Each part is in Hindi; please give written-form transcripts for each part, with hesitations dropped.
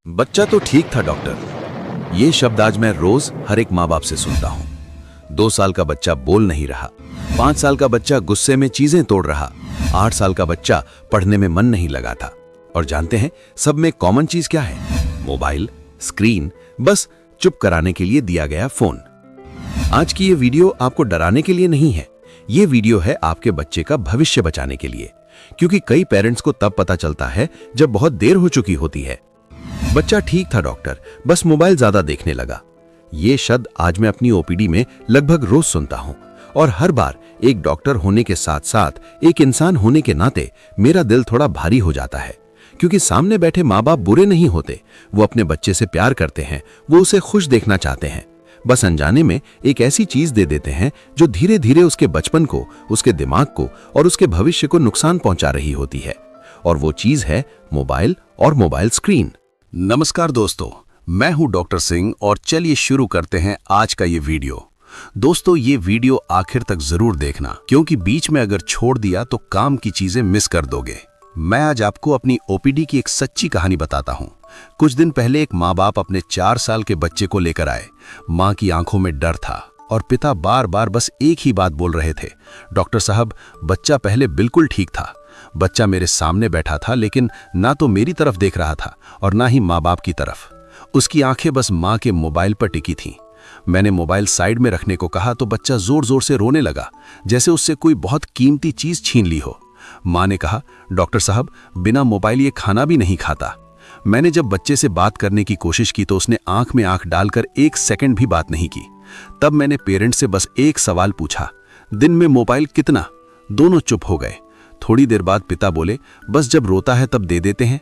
बच्चा तो ठीक था डॉक्टर। ये शब्द आज मैं रोज हर एक माँ बाप से सुनता हूँ। 2 साल का बच्चा बोल नहीं रहा, 5 साल का बच्चा गुस्से में चीजें तोड़ रहा, 8 साल का बच्चा पढ़ने में मन नहीं लगा था। और जानते हैं सब में कॉमन चीज क्या है? मोबाइल, स्क्रीन, बस चुप कराने के लिए दिया गया फोन। आज की ये वीडियो आपको डराने के लिए नहीं है, ये वीडियो है आपके बच्चे का भविष्य बचाने के लिए। क्योंकि कई पेरेंट्स को तब पता चलता है जब बहुत देर हो चुकी होती है। बच्चा ठीक था डॉक्टर, बस मोबाइल ज्यादा देखने लगा। ये शब्द आज मैं अपनी ओपीडी में लगभग रोज सुनता हूँ। और हर बार एक डॉक्टर होने के साथ साथ एक इंसान होने के नाते मेरा दिल थोड़ा भारी हो जाता है। क्योंकि सामने बैठे माँ बाप बुरे नहीं होते, वो अपने बच्चे से प्यार करते हैं, वो उसे खुश देखना चाहते हैं। बस अनजाने में एक ऐसी चीज दे देते हैं जो धीरे धीरे उसके बचपन को, उसके दिमाग को और उसके भविष्य को नुकसान पहुंचा रही होती है। और वो चीज है मोबाइल और मोबाइल स्क्रीन। नमस्कार दोस्तों, मैं हूं डॉक्टर सिंह और चलिए शुरू करते हैं आज का ये वीडियो। दोस्तों, ये वीडियो आखिर तक जरूर देखना, क्योंकि बीच में अगर छोड़ दिया तो काम की चीजें मिस कर दोगे। मैं आज आपको अपनी ओपीडी की एक सच्ची कहानी बताता हूं। कुछ दिन पहले एक माँ बाप अपने 4 साल के बच्चे को लेकर आए। माँ की आंखों में डर था और पिता बार बार बस एक ही बात बोल रहे थे, डॉक्टर साहब, बच्चा पहले बिल्कुल ठीक था। बच्चा मेरे सामने बैठा था, लेकिन ना तो मेरी तरफ देख रहा था और ना ही माँ बाप की तरफ। उसकी आंखें बस माँ के मोबाइल पर टिकी थीं। मैंने मोबाइल साइड में रखने को कहा तो बच्चा जोर जोर से रोने लगा, जैसे उससे कोई बहुत कीमती चीज छीन ली हो। माँ ने कहा, डॉक्टर साहब, बिना मोबाइल ये खाना भी नहीं खाता। मैंने जब बच्चे से बात करने की कोशिश की तो उसने आंख में आंख डालकर 1 सेकंड भी बात नहीं की। तब मैंने पेरेंट्स से बस एक सवाल पूछा, दिन में मोबाइल कितना? दोनों चुप हो गए। थोड़ी देर बाद पिता बोले, बस जब रोता है तब दे देते हैं।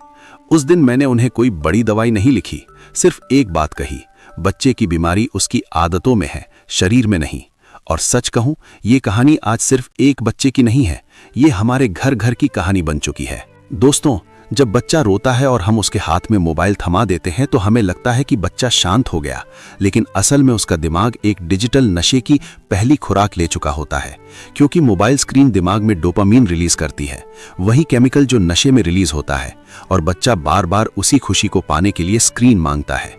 उस दिन मैंने उन्हें कोई बड़ी दवाई नहीं लिखी, सिर्फ एक बात कही, बच्चे की बीमारी उसकी आदतों में है, शरीर में नहीं। और सच कहूं, ये कहानी आज सिर्फ एक बच्चे की नहीं है, ये हमारे घर घर की कहानी बन चुकी है। दोस्तों, जब बच्चा रोता है और हम उसके हाथ में मोबाइल थमा देते हैं तो हमें लगता है कि बच्चा शांत हो गया, लेकिन असल में उसका दिमाग एक डिजिटल नशे की पहली खुराक ले चुका होता है। क्योंकि मोबाइल स्क्रीन दिमाग में डोपामीन रिलीज करती है, वही केमिकल जो नशे में रिलीज होता है, और बच्चा बार बार उसी खुशी को पाने के लिए स्क्रीन मांगता है।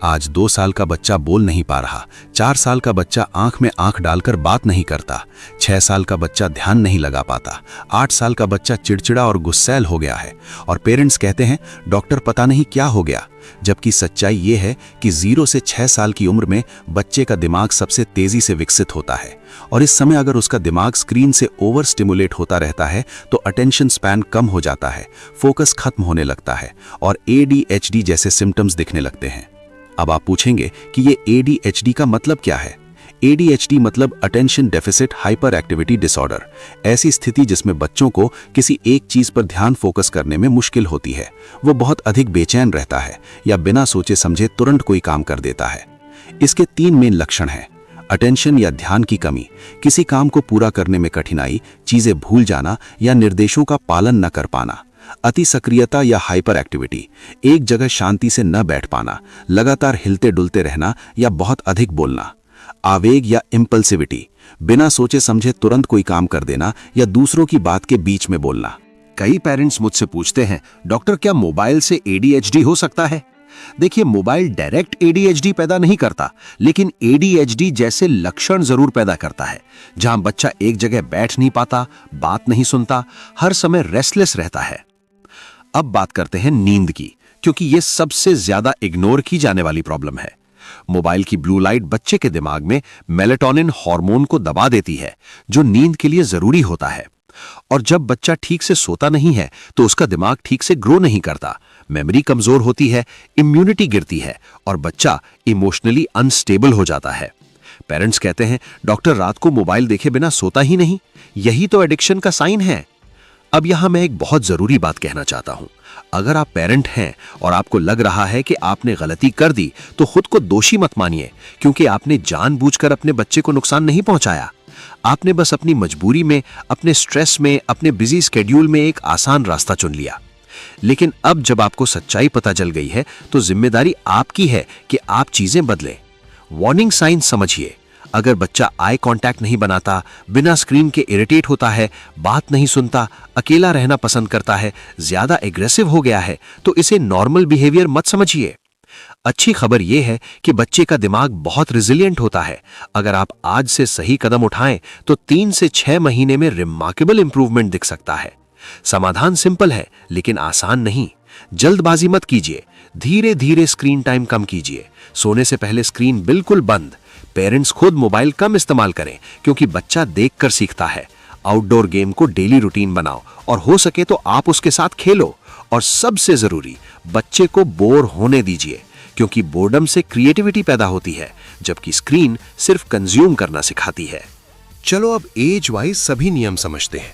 आज 2 साल का बच्चा बोल नहीं पा रहा, 4 साल का बच्चा आंख में आंख डालकर बात नहीं करता, 6 साल का बच्चा ध्यान नहीं लगा पाता, 8 साल का बच्चा चिड़चिड़ा और गुस्सैल हो गया है। और पेरेंट्स कहते हैं, डॉक्टर पता नहीं क्या हो गया। जबकि सच्चाई ये है कि 0 से 6 साल की उम्र में बच्चे का दिमाग सबसे तेजी से विकसित होता है। और इस समय अगर उसका दिमाग स्क्रीन से ओवर स्टिमुलेट होता रहता है तो अटेंशन स्पैन कम हो जाता है, फोकस खत्म होने लगता है और ADHD जैसे सिम्टम्स दिखने लगते हैं। अब आप पूछेंगे कि ये ADHD का मतलब क्या है? ADHD मतलब attention deficit hyper activity disorder. ऐसी स्थिति जिसमें बच्चों को किसी एक चीज पर ध्यान फोकस करने में मुश्किल होती है। वो बहुत अधिक बेचैन रहता है या बिना सोचे समझे तुरंत कोई काम कर देता है। इसके 3 मेन लक्षण हैं: अटेंशन या ध्यान की कमी, किसी काम को पूरा करने में कठिनाई, चीजें भूल जाना या निर्देशों का पालन न कर पाना। अति सक्रियता या हाइपर एक्टिविटी, एक जगह शांति से न बैठ पाना, लगातार हिलते डुलते रहना या बहुत अधिक बोलना। आवेग या इम्पल्सिविटी, बिना सोचे समझे तुरंत कोई काम कर देना या दूसरों की बात के बीच में बोलना। कई पेरेंट्स मुझसे पूछते हैं, डॉक्टर क्या मोबाइल से ADHD हो सकता है? देखिए, मोबाइल डायरेक्ट ADHD पैदा नहीं करता, लेकिन ADHD जैसे लक्षण जरूर पैदा करता है। जहां बच्चा एक जगह बैठ नहीं पाता, बात नहीं सुनता, हर समय रेस्टलेस रहता है। अब बात करते हैं नींद की, क्योंकि यह सबसे ज्यादा इग्नोर की जाने वाली प्रॉब्लम है। मोबाइल की ब्लू लाइट बच्चे के दिमाग में मेलेटोनिन हार्मोन को दबा देती है, जो नींद के लिए जरूरी होता है। और जब बच्चा ठीक से सोता नहीं है तो उसका दिमाग ठीक से ग्रो नहीं करता, मेमोरी कमजोर होती है, इम्यूनिटी गिरती है और बच्चा इमोशनली अनस्टेबल हो जाता है। पेरेंट्स कहते हैं, डॉक्टर रात को मोबाइल देखे बिना सोता ही नहीं, यही तो एडिक्शन का साइन है। अब यहां मैं एक बहुत जरूरी बात कहना चाहता हूं। अगर आप पेरेंट हैं और आपको लग रहा है कि आपने गलती कर दी तो खुद को दोषी मत मानिए, क्योंकि आपने जानबूझकर अपने बच्चे को नुकसान नहीं पहुंचाया। आपने बस अपनी मजबूरी में, अपने स्ट्रेस में, अपने बिजी स्केड्यूल में एक आसान रास्ता चुन लिया। लेकिन अब जब आपको सच्चाई पता चल गई है तो जिम्मेदारी आपकी है कि आप चीजें बदलें। वार्निंग साइन समझिए। अगर बच्चा आई कांटेक्ट नहीं बनाता, बिना स्क्रीन के इरिटेट होता है, बात नहीं सुनता, अकेला रहना पसंद करता है, ज्यादा एग्रेसिव हो गया है, तो इसे नॉर्मल बिहेवियर मत समझिए। अच्छी खबर यह है कि बच्चे का दिमाग बहुत रिजिलियंट होता है। अगर आप आज से सही कदम उठाएं तो 3 से 6 महीने में रिमार्केबल इंप्रूवमेंट दिख सकता है। समाधान सिंपल है लेकिन आसान नहीं। जल्दबाजी मत कीजिए, धीरे धीरे स्क्रीन टाइम कम कीजिए। सोने से पहले स्क्रीन बिल्कुल बंद। पेरेंट्स खुद मोबाइल कम इस्तेमाल करें क्योंकि बच्चा देखकर सीखता है। आउटडोर गेम को डेली रूटीन बनाओ और हो सके तो आप उसके साथ खेलो। और सबसे जरूरी, बच्चे को बोर होने दीजिए क्योंकि बोर्डम से क्रिएटिविटी पैदा होती है, जबकि स्क्रीन सिर्फ कंज्यूम करना सिखाती है। चलो अब एज वाइज सभी नियम समझते हैं।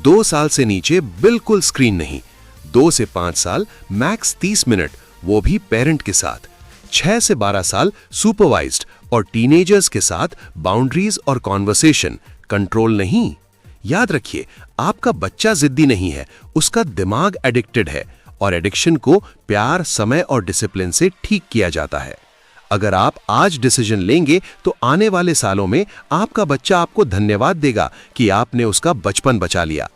2 साल से नीचे बिल्कुल स्क्रीन नहीं। 2 से 5 साल मैक्स 30 मिनट, वो भी पेरेंट के साथ। 6 से 12 साल सुपरवाइज्ड और टीनेजर्स के साथ बाउंड्रीज और कॉन्वर्सेशन, कंट्रोल नहीं। याद रखिए, आपका बच्चा जिद्दी नहीं है, उसका दिमाग एडिक्टेड है और एडिक्शन को प्यार, समय और डिसिप्लिन से ठीक किया जाता है। अगर आप आज डिसीजन लेंगे तो आने वाले सालों में आपका बच्चा आपको धन्यवाद देगा कि आपने उसका बचपन बचा लिया।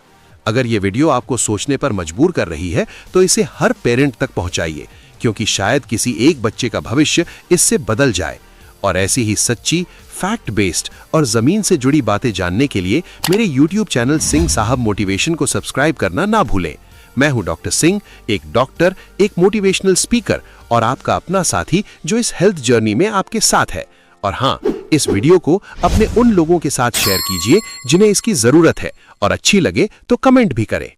अगर ये वीडियो आपको सोचने पर मजबूर कर रही है तो इसे हर पेरेंट तक पहुंचाइए, क्योंकि शायद किसी एक बच्चे का भविष्य इससे बदल जाए। और ऐसी ही सच्ची, फैक्ट बेस्ड और जमीन से जुड़ी बातें जानने के लिए मेरे YouTube चैनल सिंह साहब मोटिवेशन को सब्सक्राइब करना ना भूलें। मैं हूं डॉक्टर सिंह, एक डॉक्टर, एक मोटिवेशनल स्पीकर और आपका अपना साथी जो इस हेल्थ जर्नी में आपके साथ है। और हाँ, इस वीडियो को अपने उन लोगों के साथ शेयर कीजिए जिन्हें इसकी जरूरत है, और अच्छी लगे तो कमेंट भी करें।